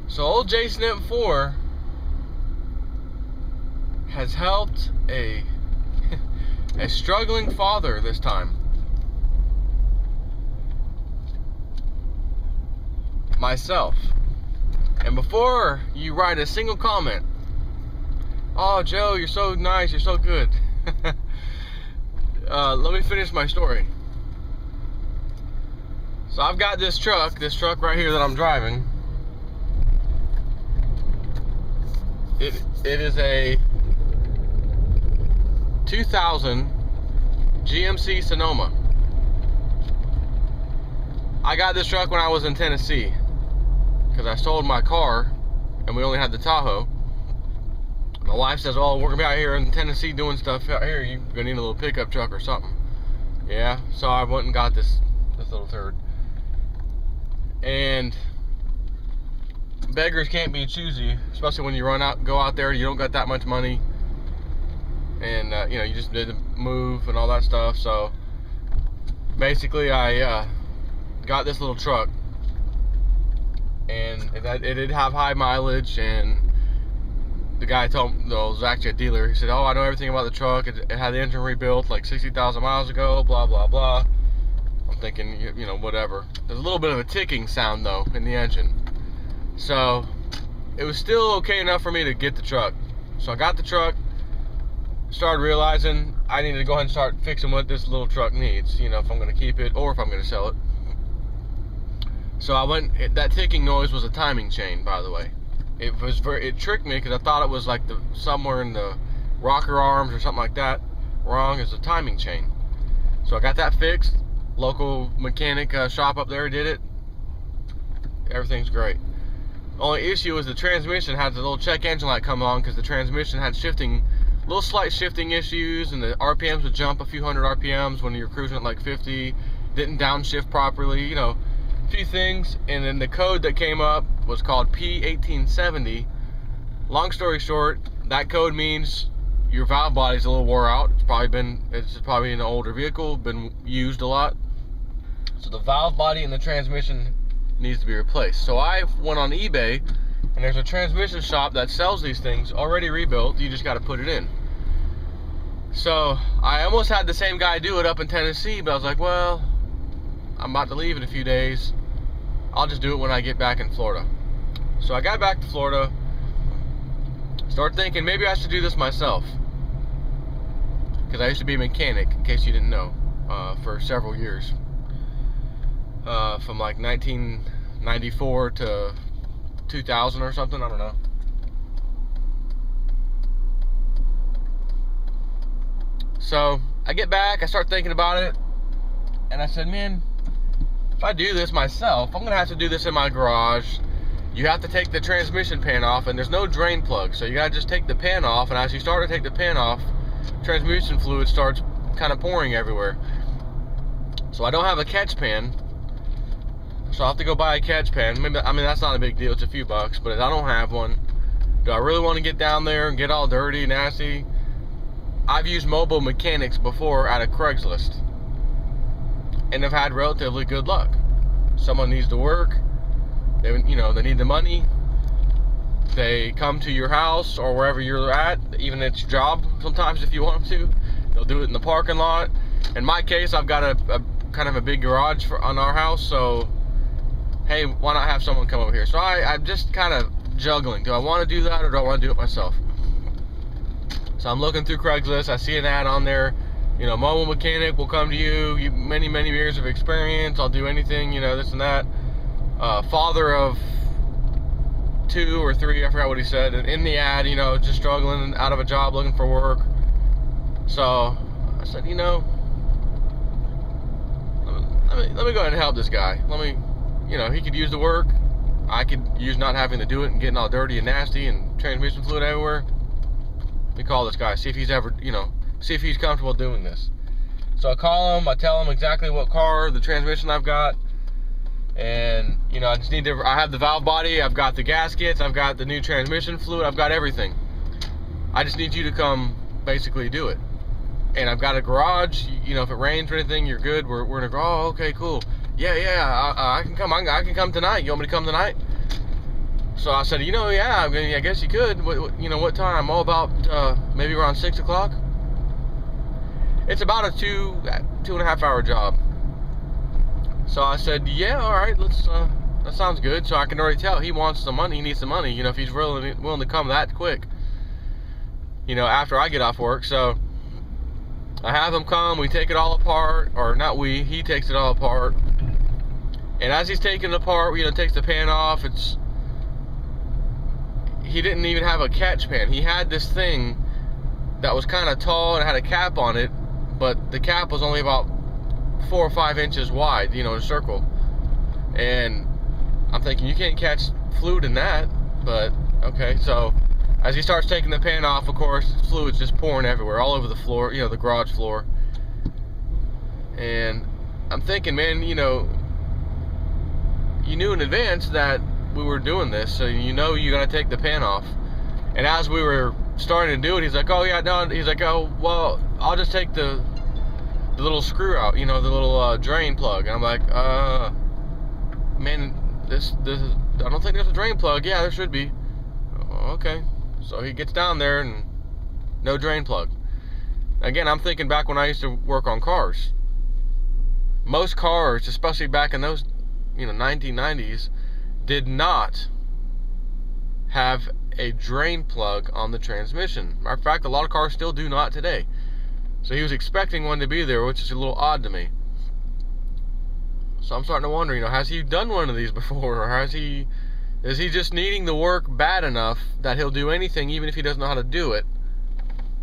So old jsnip4 has helped a struggling father this time. Myself. And before you write a single comment, "Oh, Joe, you're so nice, you're so good," let me finish my story. So I've got this truck right here that I'm driving. It is a 2000 GMC Sonoma. I got this truck when I was in Tennessee because I sold my car and we only had the Tahoe. My wife says, "Oh, we're gonna be out here in Tennessee doing stuff out here. You're gonna need a little pickup truck or something." Yeah, so I went and got this little turd. And beggars can't be choosy, especially when you go out there, you don't got that much money, and you know, you just did the move and all that stuff. So basically, I got this little truck, and it did have high mileage. And the guy told me, though, it was actually a dealer. He said, "Oh, I know everything about the truck. It had the engine rebuilt like 60,000 miles ago. Blah blah blah." I'm thinking, you know, whatever. There's a little bit of a ticking sound though in the engine. So it was still okay enough for me to get the truck. So I got the truck, started realizing I needed to go ahead and start fixing what this little truck needs, you know, if I'm going to keep it or if I'm going to sell it. So I went, that ticking noise was a timing chain, by the way. It tricked me because I thought it was like somewhere in the rocker arms or something like that. Wrong, it's a timing chain. So I got that fixed. Local mechanic shop up there did it. Everything's great. Only issue is the transmission had the little check engine light come on because the transmission had slight shifting issues, and the RPMs would jump a few hundred RPMs when you're cruising at like 50. Didn't downshift properly, you know, a few things. And then the code that came up was called P1870. Long story short, that code means your valve body's a little wore out. It's probably an older vehicle, been used a lot. So the valve body and the transmission needs to be replaced. So I went on eBay, and there's a transmission shop that sells these things already rebuilt. You just got to put it in. So I almost had the same guy do it up in Tennessee, but I was like, well, I'm about to leave in a few days. I'll just do it when I get back in Florida. So I got back to Florida, started thinking maybe I should do this myself, because I used to be a mechanic, in case you didn't know, for several years. From like 1994 to 2000 or something, I don't know. So I get back, I start thinking about it, and I said, man, if I do this myself, I'm gonna have to do this in my garage. You have to take the transmission pan off, and there's no drain plug, so you gotta just take the pan off, and as you start to take the pan off, transmission fluid starts kind of pouring everywhere. So I don't have a catch pan, so I'll have to go buy a catch pan. Maybe, I mean, that's not a big deal, it's a few bucks, but if I don't have one, do I really want to get down there and get all dirty, nasty? I've used mobile mechanics before out of Craigslist, and I've had relatively good luck. Someone needs to work, they need the money, they come to your house or wherever you're at, even at your job sometimes if you want them to. They'll do it in the parking lot. In my case, I've got a kind of a big garage on our house, so hey, why not have someone come over here? So I'm just kind of juggling. Do I want to do that, or do I want to do it myself? So I'm looking through Craigslist. I see an ad on there, you know, mobile mechanic will come to you, many years of experience, I'll do anything, you know, this and that. Father of 2 or 3, I forgot what he said, and in the ad, you know, just struggling, out of a job, looking for work. So I said, you know, let me go ahead and help this guy. You know, he could use the work, I could use not having to do it and getting all dirty and nasty and transmission fluid everywhere. Let me call this guy, see if he's ever, you know, see if he's comfortable doing this. So I call him, I tell him exactly what car, the transmission I've got, and, you know, I have the valve body, I've got the gaskets, I've got the new transmission fluid, I've got everything. I just need you to come basically do it. And I've got a garage, you know, if it rains or anything, you're good. We're gonna go, oh, okay, cool. Yeah, I can come. I can come tonight. You want me to come tonight? So I said, yeah, I mean, I guess you could. What time? Oh, about maybe around 6 o'clock. It's about a 2.5 hour job. So I said, yeah, all right, that sounds good. So I can already tell he wants the money, he needs the money, if he's willing to come that quick, after I get off work. So I have him come, we take it all apart, or not we, he takes it all apart. And as he's taking it apart, takes the pan off, he didn't even have a catch pan. He had this thing that was kind of tall and had a cap on it, but the cap was only about 4 or 5 inches wide, a circle. And I'm thinking, you can't catch fluid in that, but okay. So as he starts taking the pan off, of course, fluid's just pouring everywhere, all over the floor, the garage floor. And I'm thinking, man, you knew in advance that we were doing this, so you gotta take the pan off. And as we were starting to do it, he's like, oh yeah, no, he's like, oh, well, I'll just take the little screw out, the little drain plug. And I'm like, man, this is, I don't think there's a drain plug. Yeah, there should be. Oh, okay. So he gets down there and no drain plug. Again, I'm thinking back when I used to work on cars. Most cars, especially back in those 1990s, did not have a drain plug on the transmission. Matter of fact, a lot of cars still do not today. So he was expecting one to be there, which is a little odd to me. So I'm starting to wonder, has he done one of these before, or is he just needing the work bad enough that he'll do anything even if he doesn't know how to do it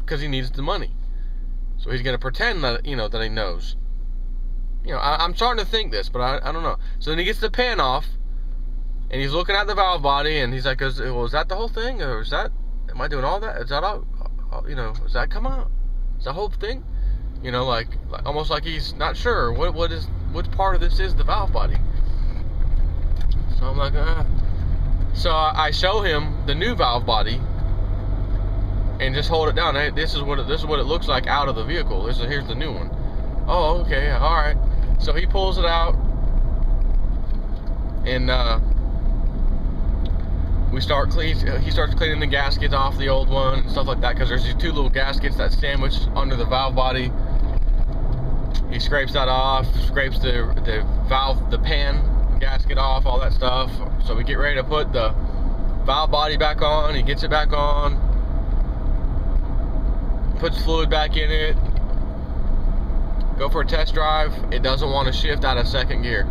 because he needs the money. So he's going to pretend that, that he knows. I'm starting to think this, but I don't know. So then he gets the pan off, and he's looking at the valve body, and he's like, is that the whole thing? Or am I doing all that? Is that all, does that come out? Is that whole thing? Like almost like he's not sure which part of this is the valve body. So I'm like, So I show him the new valve body, and just hold it down. Hey, this is what it looks like out of the vehicle. Here's the new one. Oh, okay, all right. So he pulls it out, and he starts cleaning the gaskets off the old one and stuff like that, because there's these 2 little gaskets that sandwich under the valve body. He scrapes that off, scrapes the pan gasket off, all that stuff. So we get ready to put the valve body back on. He gets it back on, puts fluid back in it, go for a test drive. It doesn't want to shift out of second gear.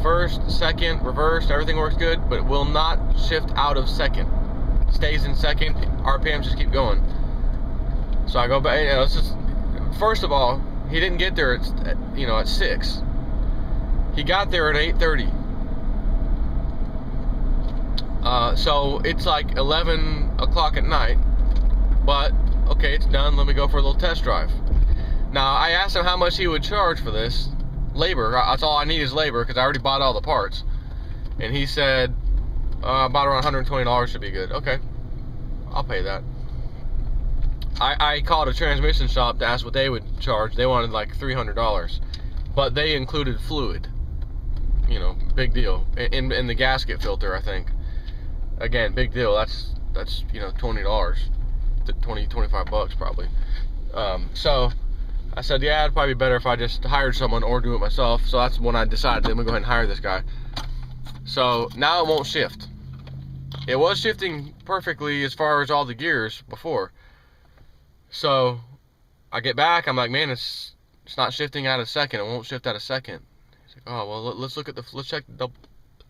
First, second, reverse, everything works good, but it will not shift out of second. Stays in second, RPMs just keep going. So I go back, first of all, he didn't get there at 6. He got there at 8:30. So it's like 11 o'clock at night, but okay, it's done. Let me go for a little test drive. Now, I asked him how much he would charge for this. Labor, that's all I need is labor, because I already bought all the parts. And he said, about around $120 should be good. Okay, I'll pay that. I called a transmission shop to ask what they would charge. They wanted like $300, but they included fluid. Big deal. In the gasket filter, I think. Again, big deal. That's $20, $25 probably. So I said, yeah, it'd probably be better if I just hired someone or do it myself. So that's when I decided, let me go ahead and hire this guy. So now it won't shift. It was shifting perfectly as far as all the gears before. So I get back, I'm like, man, it's not shifting out of second. It won't shift out of second. He's like, oh, well, let's check,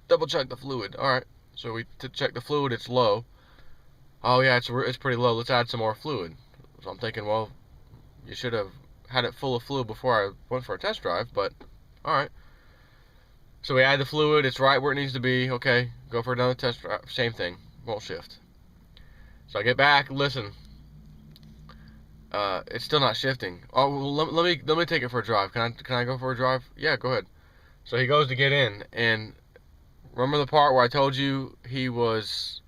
double check the fluid. All right. So we check the fluid, it's low. Oh yeah, it's pretty low. Let's add some more fluid. So I'm thinking, well, you should have had it full of fluid before I went for a test drive, but all right. So we add the fluid, it's right where it needs to be. Okay, go for another test drive. Same thing, won't shift. So I get back, listen, it's still not shifting. Oh, well, let me take it for a drive. Can I go for a drive? Yeah, go ahead. So he goes to get in, and remember the part where I told you he was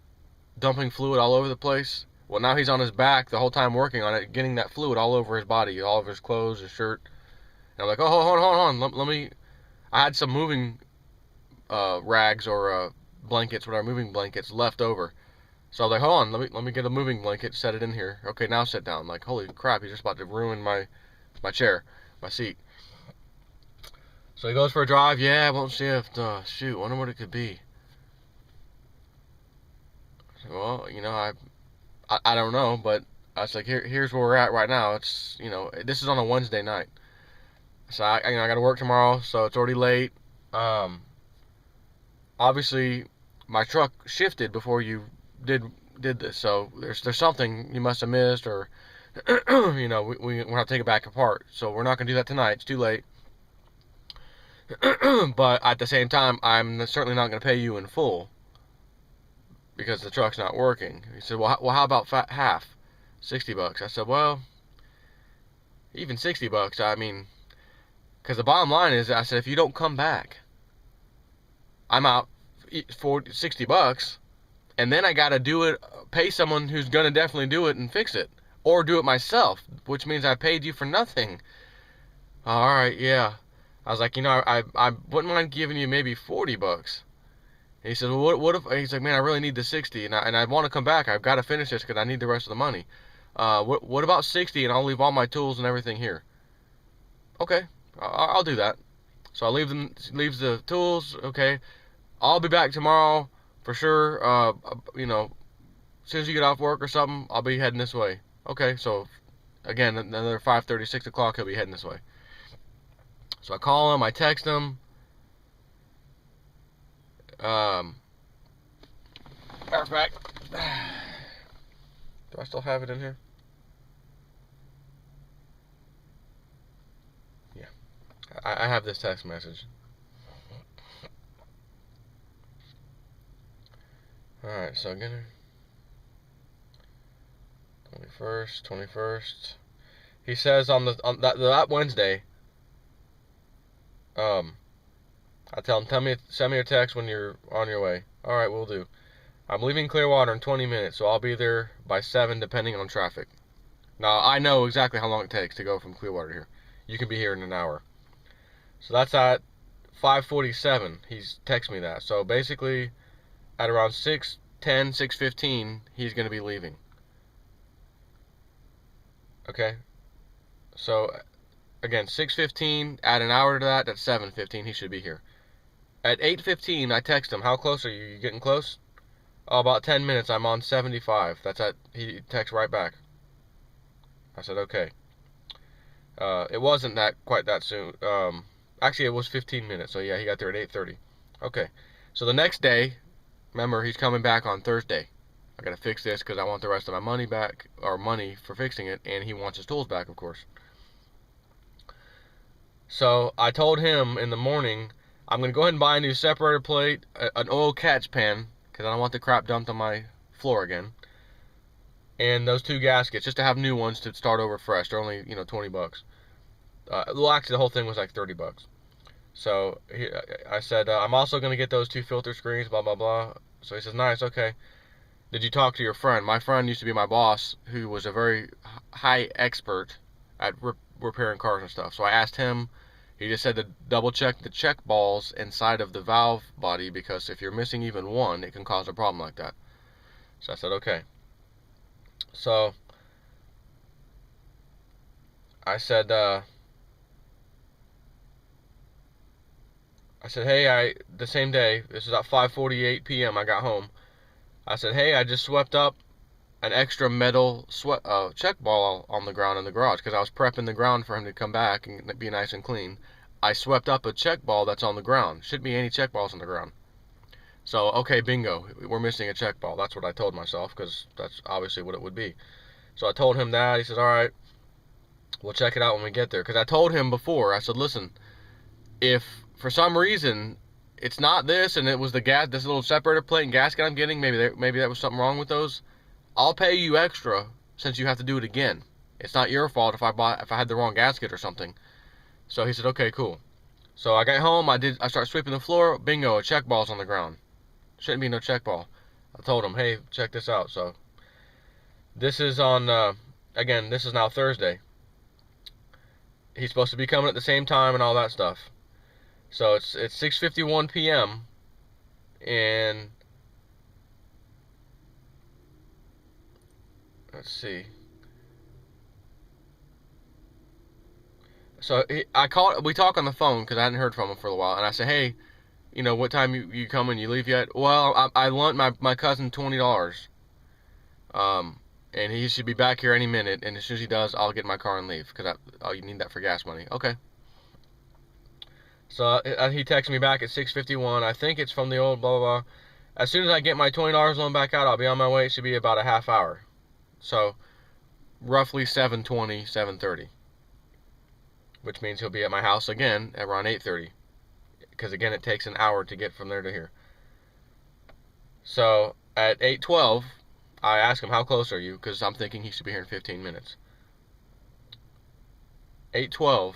dumping fluid all over the place? Well, now he's on his back the whole time working on it, getting that fluid all over his body, all over his clothes, his shirt. And I'm like, oh, hold on. Let me. I had some moving rags or blankets, whatever, moving blankets left over. So I was like, hold on, let me get a moving blanket, set it in here. Okay, now sit down. Like, holy crap, he's just about to ruin my chair, my seat. So he goes for a drive. Yeah, it won't shift. Shoot, wonder what it could be. Well, you know, I don't know, but I was like, here's where we're at right now. It's, you know, this is on a Wednesday night. So I got to work tomorrow, so it's already late. Obviously, my truck shifted before you did this, so there's something you must have missed, or you know, we have to take it back apart. So we're not gonna do that tonight. It's too late. But at the same time, I'm certainly not gonna pay you in full because the truck's not working. He said, well, how about half, $60? I said, well, even $60. I mean, because the bottom line is, I said, if you don't come back, I'm out for $60, and then I gotta do it, pay someone who's gonna definitely do it and fix it, or do it myself, which means I paid you for nothing. All right, yeah. I was like, you know, I wouldn't mind giving you maybe $40. And he said, well, what if? He's like, man, I really need the 60, and I want to come back. I've got to finish this because I need the rest of the money. What about 60, and I'll leave all my tools and everything here. Okay, I'll do that. So I leaves the tools. Okay. I'll be back tomorrow for sure. You know, as soon as you get off work or something, I'll be heading this way. Okay, so again, another 5:30, 6 o'clock, he'll be heading this way. So I call him, I text him. Matter of fact, do I still have it in here? Yeah, I have this text message. Alright, so again, 21st. He says on that Wednesday, I tell him, send me a text when you're on your way. Alright, we'll do. I'm leaving Clearwater in 20 minutes, so I'll be there by 7 depending on traffic. Now, I know exactly how long it takes to go from Clearwater to here. You can be here in an hour. So that's at 5:47. He's texted me that. So basically, at around 6:10, 6:15, he's going to be leaving. Okay? So, again, 6:15, add an hour to that, that's 7:15, he should be here. At 8:15, I text him, how close are you? You getting close? Oh, about 10 minutes, I'm on 75. He texts right back. I said, okay. It wasn't quite that soon. Actually, it was 15 minutes, so yeah, he got there at 8:30. Okay. So the next day, remember, he's coming back on Thursday. I gotta fix this because I want the rest of my money back, or money for fixing it, and he wants his tools back, of course. So I told him in the morning, I'm gonna go ahead and buy a new separator plate, an oil catch pan, because I don't want the crap dumped on my floor again, and those 2 gaskets, just to have new ones to start over fresh. They're only, you know, $20. Well, actually, the whole thing was like $30. So I said, I'm also going to get those 2 filter screens, blah, blah, blah. So he says, nice, okay. Did you talk to your friend? My friend used to be my boss, who was a very high expert at repairing cars and stuff. So I asked him. He just said to double check the check balls inside of the valve body, because if you're missing even one, it can cause a problem like that. So I said, okay. So I said, hey, the same day, this is at 5:48 p.m. I got home. I said, hey, I just swept up an extra metal check ball on the ground in the garage, because I was prepping the ground for him to come back and be nice and clean. I swept up a check ball that's on the ground. Shouldn't be any check balls on the ground. So, okay, bingo, we're missing a check ball. That's what I told myself, because that's obviously what it would be. So I told him that. He says, all right, we'll check it out when we get there. Because I told him before, I said, listen, if for some reason it's not this and it was this little separator plate and gasket I'm getting, maybe that was something wrong with those, I'll pay you extra since you have to do it again. It's not your fault if I had the wrong gasket or something. So he said, okay, cool. So I got home, I started sweeping the floor, bingo, a check ball's on the ground. Shouldn't be no check ball. I told him, hey, check this out. So this is on, again, this is now Thursday. He's supposed to be coming at the same time and all that stuff. So it's 6:51 p.m. And let's see. So we talk on the phone because I hadn't heard from him for a while, and I said, hey, you know, what time you coming? You leave yet? Well, I lent my cousin $20. And he should be back here any minute, and as soon as he does, I'll get in my car and leave, because you need that for gas money. Okay. So he texted me back at 6:51. I think it's from the old blah, blah, blah. As soon as I get my $20 loan back out, I'll be on my way. It should be about a half hour. So, roughly 7:20, 7:30. Which means he'll be at my house again at around 8:30. Because, again, it takes an hour to get from there to here. So, at 8:12... I asked him, how close are you? Because I'm thinking he should be here in 15 minutes. 8:12.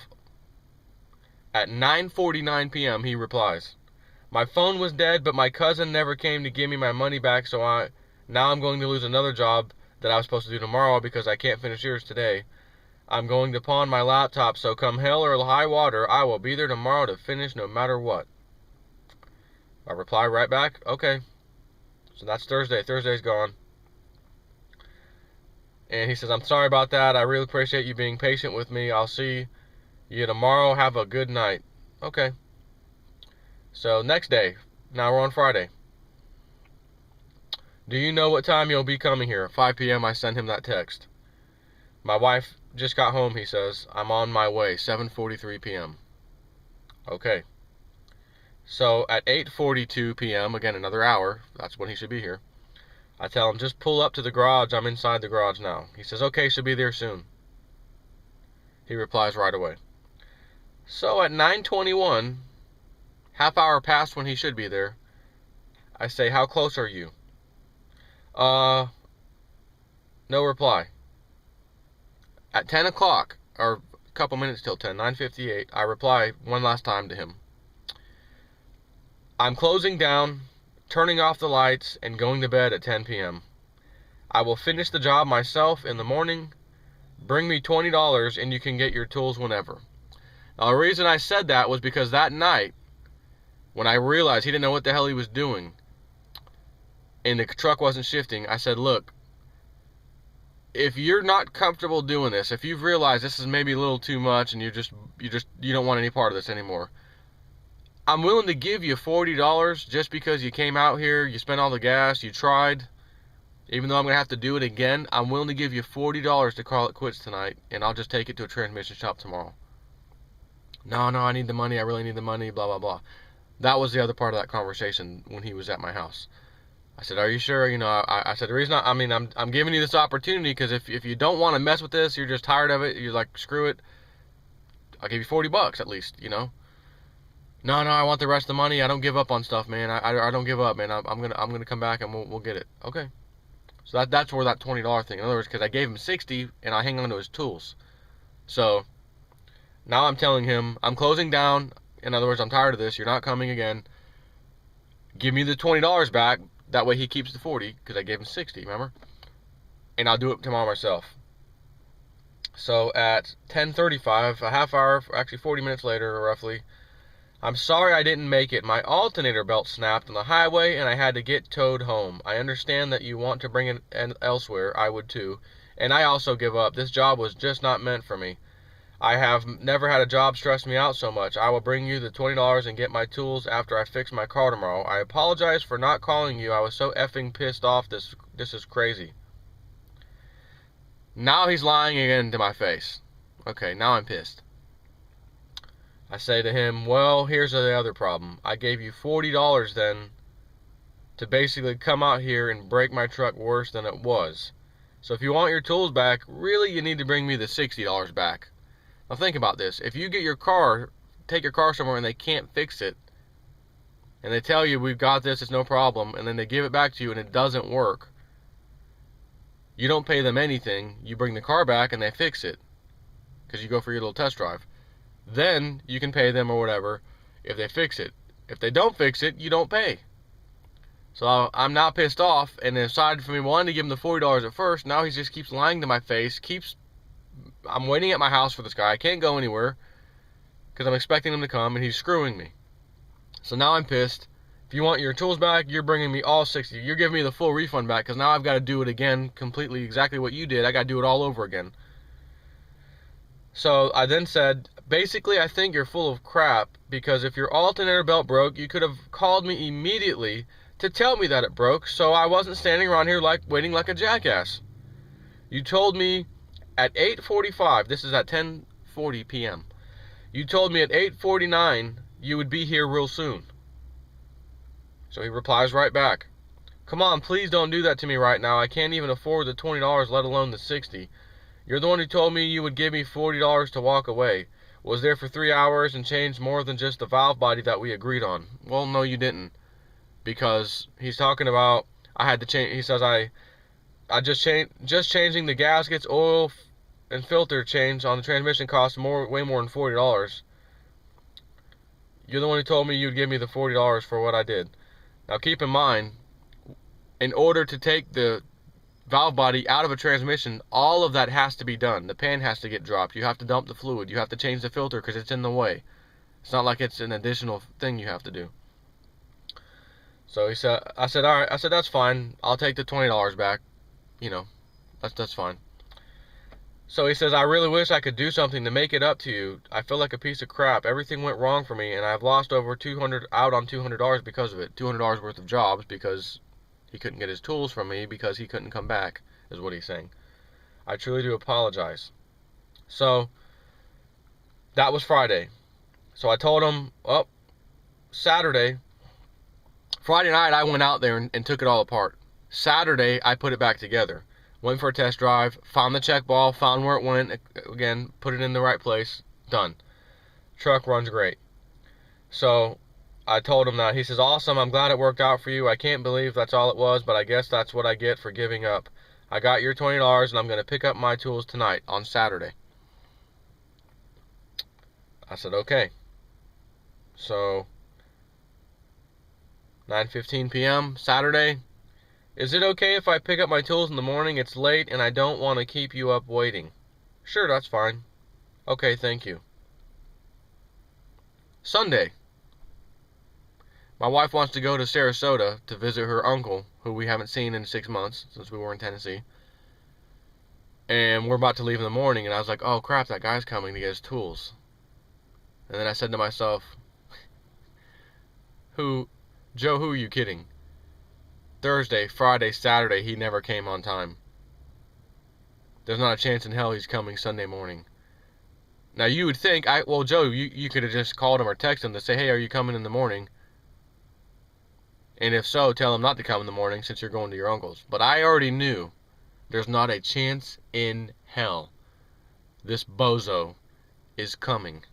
At 9:49 p.m., he replies, my phone was dead, but my cousin never came to give me my money back, so now I'm going to lose another job that I was supposed to do tomorrow because I can't finish yours today. I'm going to pawn my laptop, so come hell or high water, I will be there tomorrow to finish no matter what. I reply right back, okay. So that's Thursday. Thursday's gone. And he says, I'm sorry about that. I really appreciate you being patient with me. I'll see you tomorrow. Have a good night. Okay. So next day. Now we're on Friday. Do you know what time you'll be coming here? 5 p.m. I send him that text. My wife just got home, he says. I'm on my way. 7:43 p.m. Okay. So at 8:42 p.m., again another hour, that's when he should be here, I tell him, just pull up to the garage. I'm inside the garage now. He says, okay, should be there soon. He replies right away. So at 9:21, half hour past when he should be there, I say, how close are you? No reply. At 10 o'clock, or a couple minutes till 10, 9:58, I reply one last time to him. I'm closing down, turning off the lights, and going to bed at 10 p.m. I will finish the job myself in the morning. Bring me $20 and you can get your tools whenever. Now, the reason I said that was because that night, when I realized he didn't know what the hell he was doing, and the truck wasn't shifting, I said, look, if you're not comfortable doing this, if you've realized this is maybe a little too much and you don't want any part of this anymore, I'm willing to give you $40 just because you came out here, you spent all the gas, you tried. Even though I'm going to have to do it again, I'm willing to give you $40 to call it quits tonight, and I'll just take it to a transmission shop tomorrow. No, I need the money, I really need the money, blah, blah, blah. That was the other part of that conversation when he was at my house. I said, are you sure? You know, I said, the reason I'm giving you this opportunity because if you don't want to mess with this, you're just tired of it, you're like, screw it, I'll give you $40 at least, you know. No, I want the rest of the money. I don't give up on stuff, man. I don't give up, man. I'm gonna come back and we'll get it. Okay. So that's where that $20 thing. In other words, because I gave him $60 and I hang on to his tools. So now I'm telling him I'm closing down. In other words, I'm tired of this. You're not coming again. Give me the $20 back. That way he keeps the $40 because I gave him $60. Remember? And I'll do it tomorrow myself. So at 10:35, a half hour, actually 40 minutes later, roughly. I'm sorry I didn't make it. My alternator belt snapped on the highway and I had to get towed home. I understand that you want to bring it elsewhere. I would too. And I also give up. This job was just not meant for me. I have never had a job stress me out so much. I will bring you the $20 and get my tools after I fix my car tomorrow. I apologize for not calling you. I was so effing pissed off. This is crazy. Now he's lying again to my face. Okay, now I'm pissed. I say to him, well, here's the other problem. I gave you $40 then to basically come out here and break my truck worse than it was. So if you want your tools back, really you need to bring me the $60 back. Now think about this. If you get your car, take your car somewhere and they can't fix it, and they tell you, we've got this, it's no problem, and then they give it back to you and it doesn't work, you don't pay them anything. You bring the car back and they fix it because you go for your little test drive. Then you can pay them or whatever if they fix it. If they don't fix it, you don't pay. So I'm now pissed off, and aside from me wanting to give him the $40 at first, now he just keeps lying to my face. I'm waiting at my house for this guy. I can't go anywhere because I'm expecting him to come, and he's screwing me. So now I'm pissed, If you want your tools back, you're bringing me all 60. You're giving me the full refund back, because now I've got to do it again, completely exactly what you did. I got to do it all over again. So I then said, basically, I think you're full of crap, because if your alternator belt broke, you could have called me immediately to tell me that it broke, so I wasn't standing around here waiting like a jackass. You told me at 8:45, this is at 10:40 p.m. You told me at 8:49 you would be here real soon. So he replies right back, come on, please don't do that to me right now. I can't even afford the $20, let alone the $60. You're the one who told me you would give me $40 to walk away. Was there for 3 hours and changed more than just the valve body that we agreed on. Well, no, you didn't. Because he's talking about, I had to change, he says I just changing the gaskets, oil, and filter change on the transmission costs way more than $40. You're the one who told me you'd give me the $40 for what I did. Now keep in mind, in order to take the valve body out of a transmission, all of that has to be done. The pan has to get dropped. You have to dump the fluid. You have to change the filter because it's in the way. It's not like it's an additional thing you have to do. So I said, all right. I said, that's fine. I'll take the $20 back. You know, that's fine. So he says, I really wish I could do something to make it up to you. I feel like a piece of crap. Everything went wrong for me, and I've lost over $200 because of it. $200 worth of jobs because he couldn't get his tools from me because he couldn't come back, is what he's saying. I truly do apologize. So that was Friday. So I told him, oh, Friday night I went out there and took it all apart. Saturday I put it back together. Went for a test drive, found the check ball, found where it went, again, put it in the right place, done. Truck runs great. So I told him that. He says, awesome, I'm glad it worked out for you. I can't believe that's all it was, but I guess that's what I get for giving up. I got your $20 and I'm going to pick up my tools tonight on Saturday. I said, okay. So 9:15 p.m. Saturday. Is it okay if I pick up my tools in the morning? It's late and I don't want to keep you up waiting. Sure, that's fine. Okay, thank you. Sunday. My wife wants to go to Sarasota to visit her uncle, who we haven't seen in 6 months since we were in Tennessee. And we're about to leave in the morning, and I was like, oh crap, that guy's coming to get his tools. And then I said to myself, Joe, who are you kidding? Thursday, Friday, Saturday, he never came on time. There's not a chance in hell he's coming Sunday morning. Now you would think, well Joe, you could have just called him or texted him to say, hey, are you coming in the morning? And if so, tell him not to come in the morning since you're going to your uncle's. But I already knew there's not a chance in hell this bozo is coming.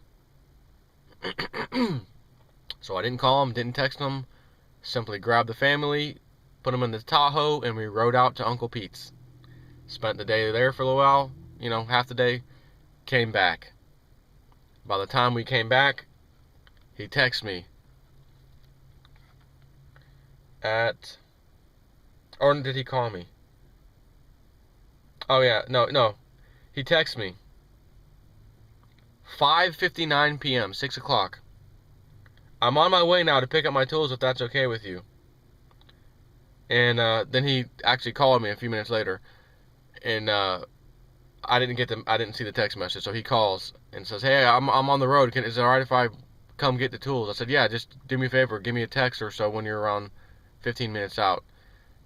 So I didn't call him, didn't text him, simply grabbed the family, put them in the Tahoe, and we rode out to Uncle Pete's. Spent the day there for a little while, half the day, came back. By the time we came back, he texted me or did he call me? Oh yeah, no. He texted me 5:59 p.m., 6 o'clock. I'm on my way now to pick up my tools if that's okay with you. And then he actually called me a few minutes later, and I didn't see the text message. So he calls and says, "Hey, I'm on the road. Is it alright if I come get the tools?" I said, "Yeah, just do me a favor, give me a text or so when you're around 15 minutes out."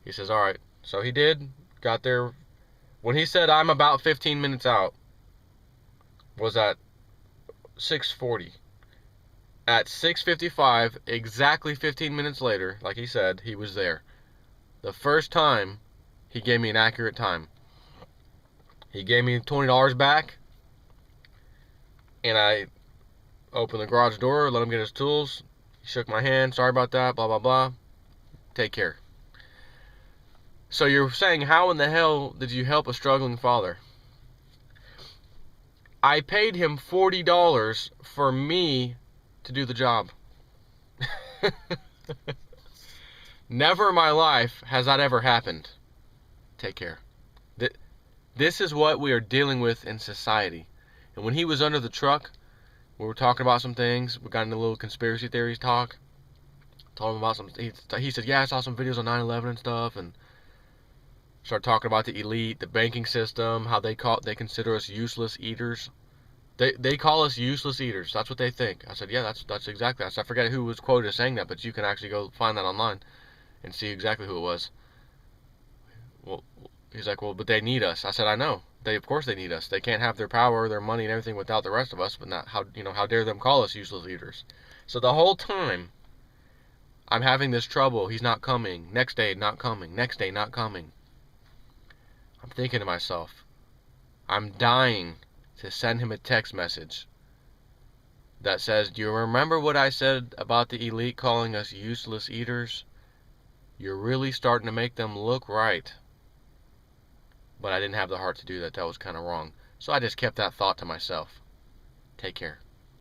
He says, "Alright." So he did. Got there. When he said I'm about 15 minutes out, was at 6:40. At 6:55, exactly 15 minutes later, like he said, he was there. The first time, he gave me an accurate time. He gave me $20 back, and I opened the garage door, let him get his tools. He shook my hand, sorry about that, blah, blah, blah. Take care. So you're saying, how in the hell did you help a struggling father? I paid him $40 for me to do the job. Never in my life has that ever happened. Take care. This is what we are dealing with in society. And when he was under the truck, we were talking about some things. We got into a little conspiracy theories talk. Told him about some. He said, yeah, I saw some videos on 9/11 and stuff, and started talking about the elite, the banking system, how they consider us useless eaters. They call us useless eaters. That's what they think. I said, yeah, that's exactly that. So I forget who was quoted as saying that, but you can actually go find that online and see exactly who it was. Well, he's like, well, but they need us. I said, I know. Of course they need us. They can't have their power, their money, and everything without the rest of us. But not how dare them call us useless eaters? So the whole time I'm having this trouble. He's not coming. Next day, not coming. Next day, not coming. I'm thinking to myself, I'm dying to send him a text message that says, do you remember what I said about the elite calling us useless eaters? You're really starting to make them look right. But I didn't have the heart to do that. That was kind of wrong. So I just kept that thought to myself. Take care.